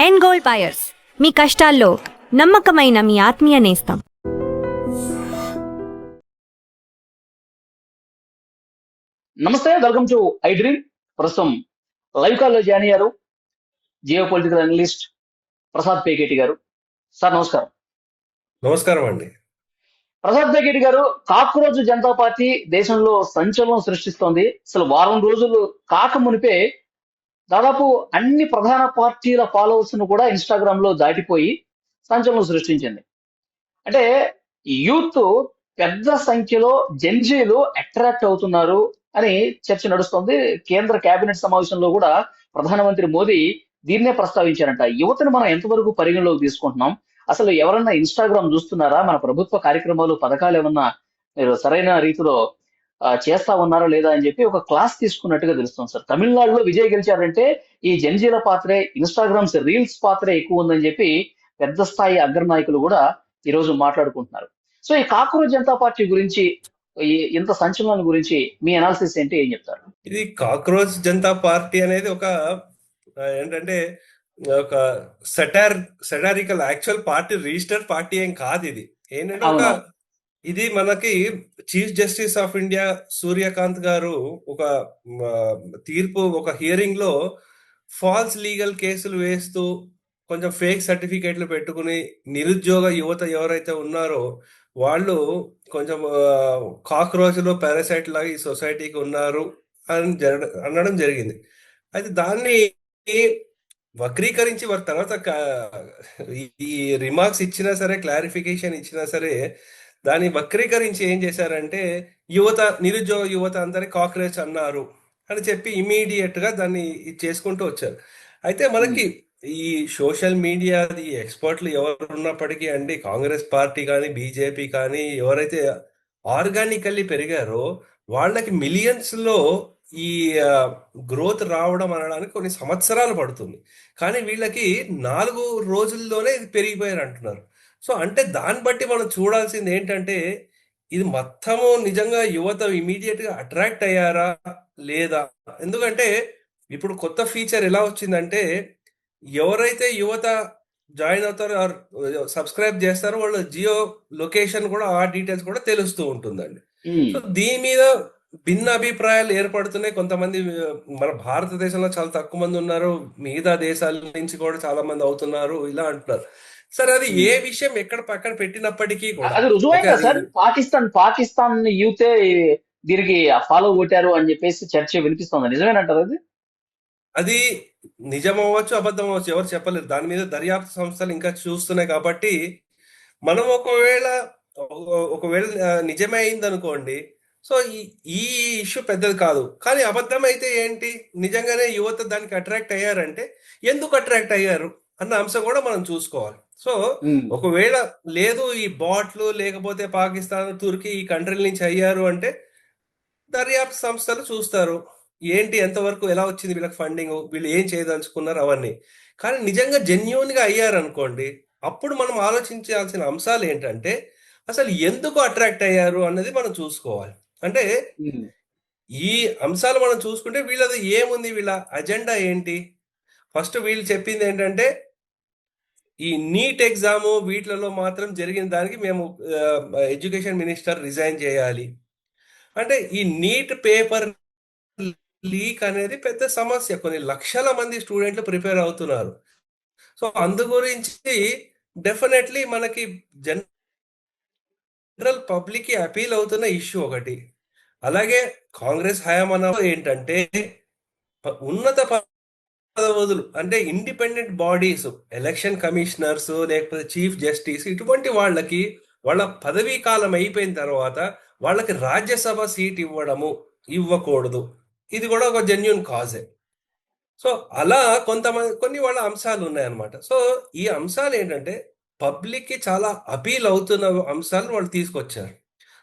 End gold buyers, మీ కష్టాల్లో నమ్మకమైన మీ ఆత్మీయ నేస్తం. నమస్తే, వెల్కమ్ టు ఐ డ్రీమ్. ప్రస్తుతం లైవ్ కాల్లో జాయిన్ అయ్యారు geo political analyst Prasad Peketi గారు. సార్ నమస్కారం. నమస్కారం అండి. ప్రసాద్ పేకేటి గారు, కాక్రోజ్ జనతా పార్టీ దేశంలో సంచలనం సృష్టిస్తోంది. అసలు వారం రోజులు కాక మునిపే దాదాపు అన్ని ప్రధాన పార్టీల ఫాలోవర్స్ ను కూడా ఇన్స్టాగ్రామ్ లో దాటిపోయి సంచలనం సృష్టించింది. అంటే యూత్ పెద్ద సంఖ్యలో జెన్జీలు అట్రాక్ట్ అవుతున్నారు అని చర్చ నడుస్తోంది. కేంద్ర కేబినెట్ సమావేశంలో కూడా ప్రధానమంత్రి మోదీ దీన్నే ప్రస్తావించారంట. యువతను మనం ఎంతవరకు పరిగణలోకి తీసుకుంటున్నాం, అసలు ఎవరన్నా ఇన్స్టాగ్రామ్ చూస్తున్నారా, మన ప్రభుత్వ కార్యక్రమాలు పథకాలు ఏమన్నా మీరు సరైన రీతిలో చేస్తా ఉన్నారా లేదా అని చెప్పి ఒక క్లాస్ తీసుకున్నట్టుగా తెలుస్తుంది సార్. తమిళనాడులో విజయ్ గెలిచారంటే ఈ జెన్జీల పాత్రే, ఇన్స్టాగ్రామ్స్ రీల్స్ పాత్రే ఎక్కువ ఉందని చెప్పి పెద్ద స్థాయి అగ్రనాయకులు కూడా ఈ రోజు మాట్లాడుకుంటున్నారు. సో ఈ కాక్రోజ్ జనతా పార్టీ గురించి, ఇంత సంచలనం గురించి మీ అనాలిసిస్ ఏంటి, ఏం చెప్తారు? ఇది కాక్రోచ్ జనతా పార్టీ అనేది ఒక ఏంటంటే ఒక satirical actual party, registered party ఏం కాదు. ఇది ఏంటంటే ఇది మనకి chief justice of India Suryakant గారు ఒక తీర్పు, ఒక హియరింగ్ లో ఫాల్స్ లీగల్ కేసులు వేస్తూ కొంచెం ఫేక్ సర్టిఫికేట్లు పెట్టుకుని నిరుద్యోగ యువత ఎవరైతే ఉన్నారో వాళ్ళు కొంచెం కాక్రోచ్లు పారాసైట్ లాగా ఈ సొసైటీకి ఉన్నారు అని అనడం జరిగింది. అయితే దాన్ని వక్రీకరించి వారి తర్వాత ఈ రిమార్క్స్ ఇచ్చినా సరే, క్లారిఫికేషన్ ఇచ్చినా సరే, దాన్ని వక్రీకరించి ఏం చేశారంటే నిరుద్యోగ యువత అందరి కాక్రోచ్ అన్నారు అని చెప్పి ఇమీడియట్ గా దాన్ని చేసుకుంటూ వచ్చారు. అయితే మనకి ఈ సోషల్ మీడియా ఎక్స్పర్ట్లు ఎవరు ఉన్నప్పటికీ అండి, కాంగ్రెస్ పార్టీ కానీ బీజేపీ కానీ ఎవరైతే ఆర్గానికల్లీ పెరిగారో వాళ్ళకి మిలియన్స్ లో ఈ గ్రోత్ రావడం అనడానికి కొన్ని సంవత్సరాలు పడుతుంది. కానీ వీళ్ళకి 4 రోజుల్లోనే ఇది పెరిగిపోయారు అంటున్నారు. సో అంటే దాన్ని బట్టి మనం చూడాల్సింది ఏంటంటే ఇది మొత్తము నిజంగా యువత ఇమీడియట్ గా అట్రాక్ట్ అయ్యారా లేదా. ఎందుకంటే ఇప్పుడు కొత్త ఫీచర్ ఎలా వచ్చిందంటే ఎవరైతే యువత జాయిన్ అవుతారో సబ్స్క్రైబ్ చేస్తారో వాళ్ళ జియో లొకేషన్ కూడా, ఆ డీటెయిల్స్ కూడా తెలుస్తూ ఉంటుందండి. సో దీని మీద భిన్న అభిప్రాయాలు ఏర్పడుతున్నాయి. కొంతమంది మన భారతదేశంలో చాలా తక్కువ మంది ఉన్నారు, మిగతా దేశాల నుంచి కూడా చాలా మంది అవుతున్నారు ఇలా అంటున్నారు. సరే, అది ఏ విషయం ఎక్కడ పక్కన పెట్టినప్పటికీ కూడా అది రుజువైందా సార్? పాకిస్తాన్ యూతే దీనికి ఫాలో కొట్టారు అని చెప్పేసి చర్చ వినిపిస్తుంది. నిజమేనంటారు అది? అది నిజం అవ్వచ్చు, అబద్ధం అవ్వచ్చు, ఎవరు చెప్పలేరు. దాని మీద దర్యాప్తు సంస్థలు ఇంకా చూస్తున్నాయి. కాబట్టి మనం ఒకవేళ నిజమే అయింది అనుకోండి, సో ఈ ఇష్యూ పెద్దది కాదు. కానీ అబద్ధం అయితే ఏంటి, నిజంగానే యువత దానికి అట్రాక్ట్ అయ్యారంటే ఎందుకు అట్రాక్ట్ అయ్యారు అన్న అంశం కూడా మనం చూసుకోవాలి. సో ఒకవేళ లేదు, ఈ బాట్లు లేకపోతే పాకిస్తాన్, తుర్కీ ఈ కంట్రీల నుంచి అయ్యారు అంటే దర్యాప్తు సంస్థలు చూస్తారు ఏంటి, ఎంతవరకు, ఎలా వచ్చింది వీళ్ళకి ఫండింగ్, వీళ్ళు ఏం చేయదలుచుకున్నారు అవన్నీ. కానీ నిజంగా జెన్యూన్ గా అయ్యారు అనుకోండి, అప్పుడు మనం ఆలోచించాల్సిన అంశాలు ఏంటంటే అసలు ఎందుకు అట్రాక్ట్ అయ్యారు అన్నది మనం చూసుకోవాలి. అంటే ఈ అంశాలు మనం చూసుకుంటే వీళ్ళది ఏముంది, వీళ్ళ అజెండా ఏంటి. ఫస్ట్ వీళ్ళు చెప్పింది ఏంటంటే ఈ నీట్ ఎగ్జామ్ వీటిలలో మాత్రం జరిగిన దానికి మేము ఎడ్యుకేషన్ మినిస్టర్ రిజైన్ చేయాలి అంటే, ఈ నీట్ పేపర్ లీక్ అనేది పెద్ద సమస్య. కొన్ని లక్షల మంది స్టూడెంట్లు ప్రిపేర్ అవుతున్నారు. సో అందు గురించి డెఫినెట్లీ మనకి జనరల్ పబ్లిక్ కి అపీల్ అవుతున్న ఇష్యూ ఒకటి. అలాగే కాంగ్రెస్ హయామన ఏంటంటే ఉన్నత పదవులు అంటే ఇండిపెండెంట్ బాడీస్, ఎలక్షన్ కమిషనర్స్ లేకపోతే చీఫ్ జస్టిస్, ఇటువంటి వాళ్ళకి వాళ్ళ పదవీ కాలం అయిపోయిన తర్వాత వాళ్ళకి రాజ్యసభ సీట్ ఇవ్వకూడదు. ఇది కూడా ఒక జెన్యూన్ కాజే. సో అలా కొన్ని వాళ్ళ అంశాలు ఉన్నాయన్నమాట. సో ఈ అంశాలు ఏంటంటే పబ్లిక్ కి చాలా అపీల్ అవుతున్న అంశాలను వాళ్ళు తీసుకొచ్చారు.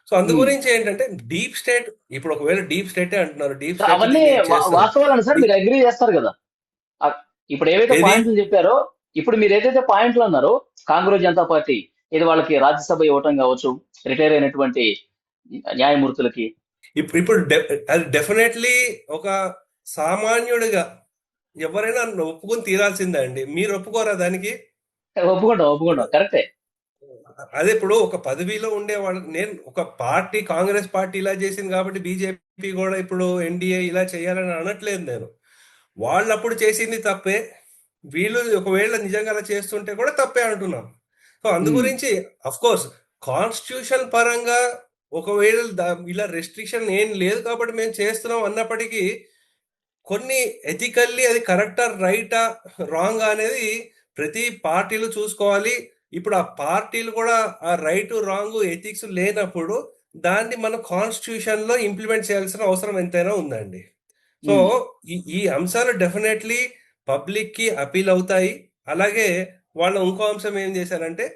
సో అందు గురించి ఏంటంటే డీప్ స్టేట్, ఇప్పుడు ఒకవేళ డీప్ స్టేటే అంటున్నారు, డీప్ స్టేట్ అవన్నీ వాస్తవాలను సార్ మీరు అగ్రీ చేస్తారు కదా? ఇప్పుడు ఏవైతే పాయింట్లు చెప్పారో, ఇప్పుడు మీరు ఏదైతే పాయింట్లు అన్నారో, కాంగ్రెస్ జనతా పార్టీ ఇది వాళ్ళకి రాజ్యసభ ఇవ్వటం కావచ్చు, రిటైర్ అయినటువంటి న్యాయమూర్తులకి, ఇప్పుడు అది డెఫినెట్లీ ఒక సామాన్యుడిగా ఎవరైనా ఒప్పుకొని తీరాల్సిందే అండి. మీరు ఒప్పుకోరా దానికి? ఒప్పుకుంటాం, ఒప్పుకుంటాం, కరెక్టే. అదే ఇప్పుడు ఒక పదవిలో ఉండేవాళ్ళు, నేను ఒక పార్టీ కాంగ్రెస్ పార్టీ ఇలా చేసింది కాబట్టి బీజేపీ కూడా ఇప్పుడు ఎన్డీఏ ఇలా చేయాలని అనట్లేదు నేను. వాళ్ళు అప్పుడు చేసింది తప్పే, వీళ్ళు ఒకవేళ నిజంగా అలా చేస్తుంటే కూడా తప్పే అంటున్నాం. సో అందు ఉమ్, గురించి అఫ్ కోర్స్ కాన్స్టిట్యూషన్ పరంగా ఒకవేళ ఇలా రెస్ట్రిక్షన్ ఏం లేదు కాబట్టి మేము చేస్తున్నాం అన్నప్పటికీ కొన్ని ఎథికల్లీ అది కరెక్టా రైటా రాంగ్ అనేది ప్రతి పార్టీలు చూసుకోవాలి. ఇప్పుడు ఆ పార్టీలు కూడా ఆ రైట్ రాంగ్ ఎథిక్స్ లేనప్పుడు దాన్ని మన కాన్స్టిట్యూషన్ లో ఇంప్లిమెంట్ చేయాల్సిన అవసరం ఎంతైనా ఉందండి. సో ఉమ్, ఈ అంశాలు డెఫినెట్లీ పబ్లిక్ కి అపీల్ అవుతాయి. అలాగే వాళ్ళ ఇంకో అంశం ఏం చేశారంటే,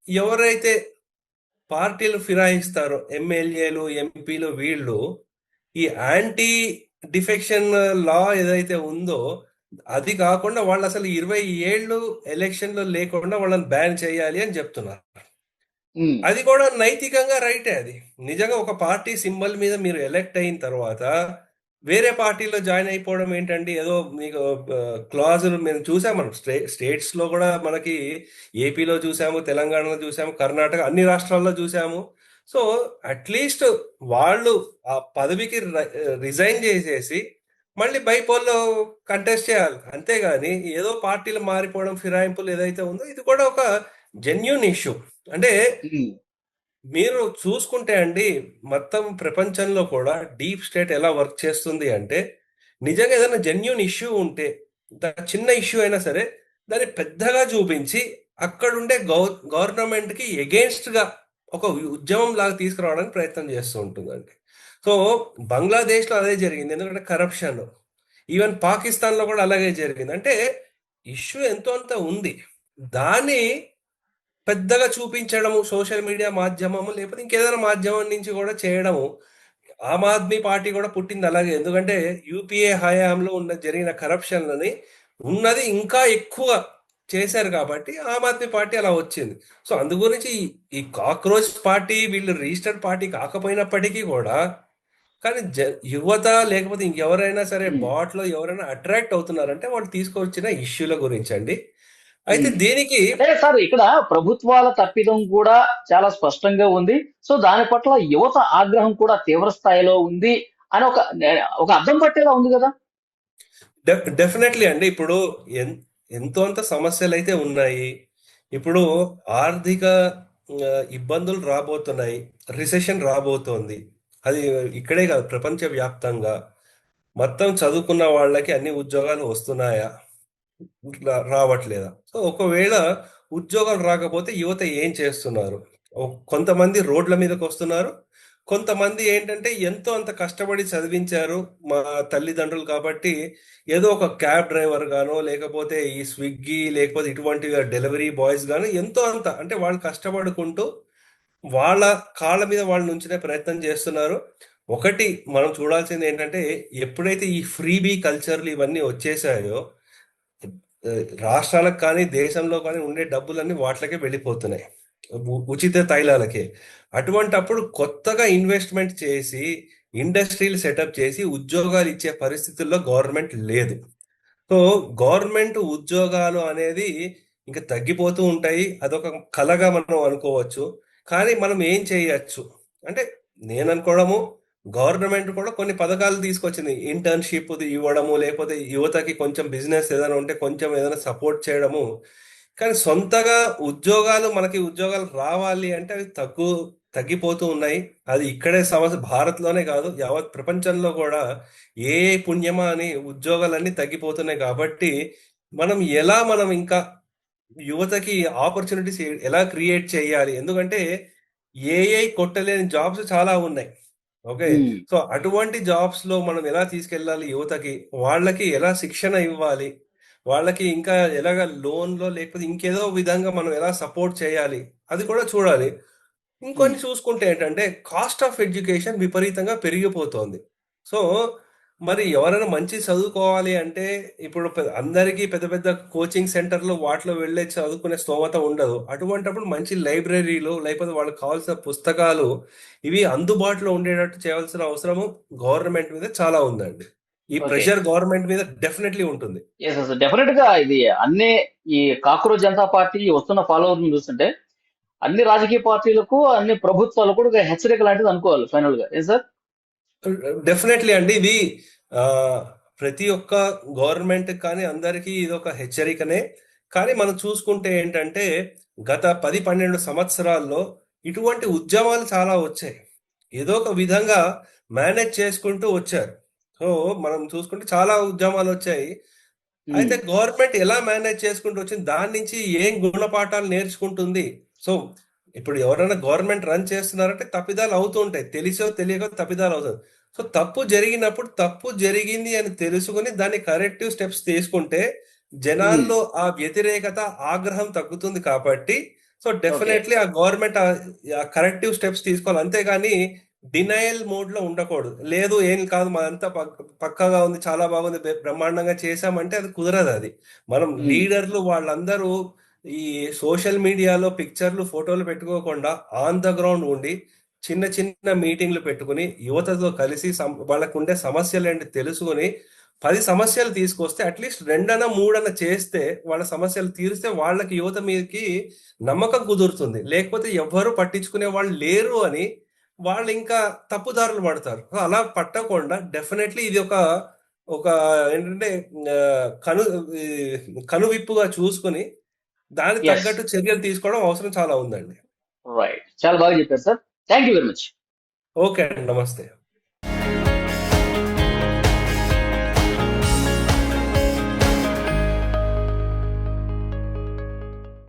ఎవరైతే పార్టీలు ఫిరాయిస్తారో ఎమ్మెల్యేలు ఎంపీలు వీళ్ళు ఈ యాంటీ డిఫెక్షన్ లా ఏదైతే ఉందో అది కాకుండా వాళ్ళు అసలు 20 ఏళ్ళు ఎలక్షన్లో లేకుండా వాళ్ళని బ్యాన్ చేయాలి అని చెప్తున్నారు. ఉమ్, అది కూడా నైతికంగా రైటే. అది నిజంగా ఒక పార్టీ సింబల్ మీద మీరు ఎలక్ట్ అయిన తర్వాత వేరే పార్టీలో జాయిన్ అయిపోవడం ఏంటండి? ఏదో మీకు క్లాజులు మేము చూసాం, మనం స్టేట్స్ లో కూడా మనకి ఏపీలో చూసాము, తెలంగాణలో చూసాము, కర్ణాటక అన్ని రాష్ట్రాల్లో చూసాము. సో అట్లీస్ట్ వాళ్ళు ఆ పదవికి రిజైన్ చేసేసి మళ్ళీ బైపోల్లో కంటెస్ట్ చేయాలి, అంతేగాని ఏదో పార్టీలు మారిపోవడం ఫిరాయింపులు ఏదైతే ఉందో ఇది కూడా ఒక జెన్యున్ ఇష్యూ. అంటే ఉమ్, మీరు చూసుకుంటే అండి, మొత్తం ప్రపంచంలో కూడా డీప్ స్టేట్ ఎలా వర్క్ చేస్తుంది అంటే, నిజంగా ఏదైనా జెన్యున్ ఇష్యూ ఉంటే చిన్న ఇష్యూ అయినా సరే దాన్ని పెద్దగా చూపించి అక్కడుండే గవర్నమెంట్ కి ఎగెన్స్ట్ గా ఒక ఉద్యమం లాగా తీసుకురావడానికి ప్రయత్నం చేస్తూ ఉంటుందండి. సో బంగ్లాదేశ్ లో అదే జరిగింది, ఎందుకంటే కరప్షన్. ఈవెన్ పాకిస్తాన్ లో కూడా అలాగే జరిగింది. అంటే ఇష్యూ ఎంతో అంత ఉంది, దాన్ని పెద్దగా చూపించడము సోషల్ మీడియా మాధ్యమము లేకపోతే ఇంకేదైనా మాధ్యమం నుంచి కూడా చేయడము. ఆమ్ ఆద్మీ పార్టీ కూడా పుట్టింది అలాగే, ఎందుకంటే యూపీఏ హయాంలో జరిగిన కరప్షన్లని ఉన్నది ఇంకా ఎక్కువ చేశారు కాబట్టి ఆమ్ ఆద్మీ పార్టీ అలా వచ్చింది. సో అందు గురించి ఈ కాక్రోచ్ పార్టీ వీళ్ళు రిజిస్టర్డ్ పార్టీ కాకపోయినప్పటికీ కూడా, కానీ యువత లేకపోతే ఇంకెవరైనా సరే ఉమ్, బాట్లో ఎవరైనా అట్రాక్ట్ అవుతున్నారంటే వాళ్ళు తీసుకొచ్చిన ఇష్యూల గురించి అండి. అయితే ఉమ్. దీనికి అంటే సార్, ఇక్కడ ప్రభుత్వాల తప్పిదం కూడా చాలా స్పష్టంగా ఉంది. సో దాని పట్ల యువత ఆగ్రహం కూడా తీవ్ర స్థాయిలో ఉంది అని ఒక అర్థం పట్టేలా ఉంది కదా. డెఫినెట్లీ అండి. ఇప్పుడు ఎంతో అంత సమస్యలు అయితే ఉన్నాయి. ఇప్పుడు ఆర్థిక ఇబ్బందులు రాబోతున్నాయి, రిసెషన్ రాబోతోంది. అది ఇక్కడే కాదు, ప్రపంచ వ్యాప్తంగా మొత్తం చదువుకున్న వాళ్ళకి అన్ని ఉద్యోగాలు వస్తున్నాయా, రావట్లేదా? సో ఒకవేళ ఉద్యోగాలు రాకపోతే యువత ఏం చేస్తున్నారు? కొంతమంది రోడ్ల మీదకి వస్తున్నారు, కొంతమంది ఏంటంటే ఎంతో అంత కష్టపడి చదివించారు మా తల్లిదండ్రులు కాబట్టి ఏదో ఒక క్యాబ్ డ్రైవర్ గానో లేకపోతే ఈ స్విగ్గీ లేకపోతే ఇటువంటి డెలివరీ బాయ్స్ గానో ఎంతో అంత అంటే వాళ్ళు కష్టపడుకుంటూ వాళ్ళ కాళ్ళ మీద వాళ్ళు నుంచునే ప్రయత్నం చేస్తున్నారు. ఒకటి మనం చూడాల్సింది ఏంటంటే, ఎప్పుడైతే ఈ ఫ్రీబీ కల్చర్లు ఇవన్నీ వచ్చేసాయో ఆ, రాష్ట్రాలకు కానీ దేశంలో కానీ ఉండే డబ్బులన్నీ వాటికే వెళ్ళిపోతున్నాయి, ఉచిత తైలాలకే. అటువంటప్పుడు కొత్తగా ఇన్వెస్ట్మెంట్ చేసి ఇండస్ట్రీలు సెటప్ చేసి ఉద్యోగాలు ఇచ్చే పరిస్థితుల్లో గవర్నమెంట్ లేదు. సో గవర్నమెంట్ ఉద్యోగాలు అనేది ఇంకా తగ్గిపోతూ ఉంటాయి, అదొక కలగా మనం అనుకోవచ్చు. కానీ మనం ఏం చేయొచ్చు అంటే, నేను అనుకోవడము గవర్నమెంట్ కూడా కొన్ని పథకాలు తీసుకొచ్చింది, ఇంటర్న్షిప్ ఇవ్వడము లేకపోతే యువతకి కొంచెం బిజినెస్ ఏదైనా ఉంటే కొంచెం ఏదైనా సపోర్ట్ చేయడము. కానీ సొంతగా మనకి ఉద్యోగాలు రావాలి అంటే అవి తగ్గిపోతూ ఉన్నాయి. అది ఇక్కడే సమస్య, భారత్లోనే కాదు యావత్ ప్రపంచంలో కూడా ఏ పుణ్యమా అని ఉద్యోగాలన్నీ తగ్గిపోతున్నాయి. కాబట్టి మనం ఇంకా యువతకి ఆపర్చునిటీస్ ఎలా క్రియేట్ చేయాలి, ఎందుకంటే ఏఐ కొట్టలేని జాబ్స్ చాలా ఉన్నాయి. ఓకే, ఉమ్, సో అటువంటి జాబ్స్ లో మనం ఎలా తీసుకెళ్ళాలి యువతకి, వాళ్ళకి ఎలా శిక్షణ ఇవ్వాలి, వాళ్ళకి ఇంకా ఎలాగ లోన్లో లేకపోతే ఇంకేదో విధంగా మనం ఎలా సపోర్ట్ చేయాలి అది కూడా చూడాలి. ఉమ్, ఇంకొన్ని చూసుకుంటే ఏంటంటే, కాస్ట్ ఆఫ్ ఎడ్యుకేషన్ విపరీతంగా పెరిగిపోతోంది. సో మరి ఎవరైనా మంచి చదువుకోవాలి అంటే ఇప్పుడు అందరికీ పెద్ద పెద్ద కోచింగ్ సెంటర్లు వాటిలో వెళ్ళే చదువుకునే స్తోమత ఉండదు. అటువంటప్పుడు మంచి లైబ్రరీలు లేకపోతే వాళ్ళకి కావాల్సిన పుస్తకాలు ఇవి అందుబాటులో ఉండేటట్టు చేయాల్సిన అవసరము గవర్నమెంట్ మీద చాలా ఉందండి. ఈ ఓకే. ప్రెషర్ గవర్నమెంట్ మీద డెఫినెట్లీ ఉంటుంది. ఎస్ ఎస్ డెఫినెట్ గా ఇది అన్ని ఈ కాక్రోచ్ జనతా పార్టీ వస్తున్న ఫాలోవర్ చూస్తుంటే అన్ని రాజకీయ పార్టీలకు అన్ని ప్రభుత్వాలకు కూడా ఒక హెచ్చరిక లాంటిది అనుకోవాలి ఫైనల్ గా. ఏ సార్? డెఫినెట్లీ అండి. ఇది ఆ, ప్రతి ఒక్క గవర్నమెంట్ కానీ అందరికీ ఇది ఒక హెచ్చరికనే. కానీ మనం చూసుకుంటే ఏంటంటే గత 10-12 సంవత్సరాల్లో ఇటువంటి ఉద్యమాలు చాలా వచ్చాయి. ఏదో ఒక విధంగా మేనేజ్ చేసుకుంటూ వచ్చారు. సో మనం చూసుకుంటే చాలా ఉద్యమాలు వచ్చాయి. అయితే గవర్నమెంట్ ఎలా మేనేజ్ చేసుకుంటూ వచ్చింది, దాని నుంచి ఏం గుణపాఠాలు నేర్చుకుంటుంది. సో ఇప్పుడు ఎవరైనా గవర్నమెంట్ రన్ చేస్తున్నారంటే తప్పిదాలు అవుతూ ఉంటాయి, తెలిసో తెలియకో తప్పిదాలు అవుతుంది. సో తప్పు జరిగినప్పుడు తప్పు జరిగింది అని తెలుసుకుని దాన్ని కరెక్టివ్ స్టెప్స్ తీసుకుంటే జనాల్లో ఆ వ్యతిరేకత, ఆగ్రహం తగ్గుతుంది. కాబట్టి సో డెఫినెట్లీ ఆ గవర్నమెంట్ ఆ కరెక్టివ్ స్టెప్స్ తీసుకోవాలి. అంతేగాని డినయల్ మోడ్ లో ఉండకూడదు. లేదు ఏం కాదు, మనంతా పక్కాగా ఉంది, చాలా బాగుంది, బ్రహ్మాండంగా చేశామంటే అది కుదరదు. అది మనం లీడర్లు వాళ్ళందరూ ఈ సోషల్ మీడియాలో పిక్చర్లు, ఫోటోలు పెట్టుకోకుండా ఆన్ ద గ్రౌండ్ ఉండి చిన్న చిన్న మీటింగ్లు పెట్టుకుని యువతతో కలిసి వాళ్ళకు ఉండే సమస్యలు ఏంటి తెలుసుకుని 10 సమస్యలు తీసుకొస్తే అట్లీస్ట్ 2-3 చేస్తే వాళ్ళ సమస్యలు తీరిస్తే వాళ్ళకి యువత మీదకి నమ్మకం కుదురుతుంది. లేకపోతే ఎవ్వరూ పట్టించుకునే వాళ్ళు లేరు అని వాళ్ళు ఇంకా తప్పుదారులు పడతారు. సో అలా పట్టకుండా డెఫినెట్లీ ఇది ఒక ఒక ఏంటంటే ఆ, కను ఈ కనువిప్పుగా చూసుకుని దానికి ఎస్ తగ్గట్టు చర్యలు తీసుకోవడం అవసరం చాలా ఉందండి. రైట్, చాలా బాగా చెప్పారు sir. Thank you very much. Okay అండి, నమస్తే.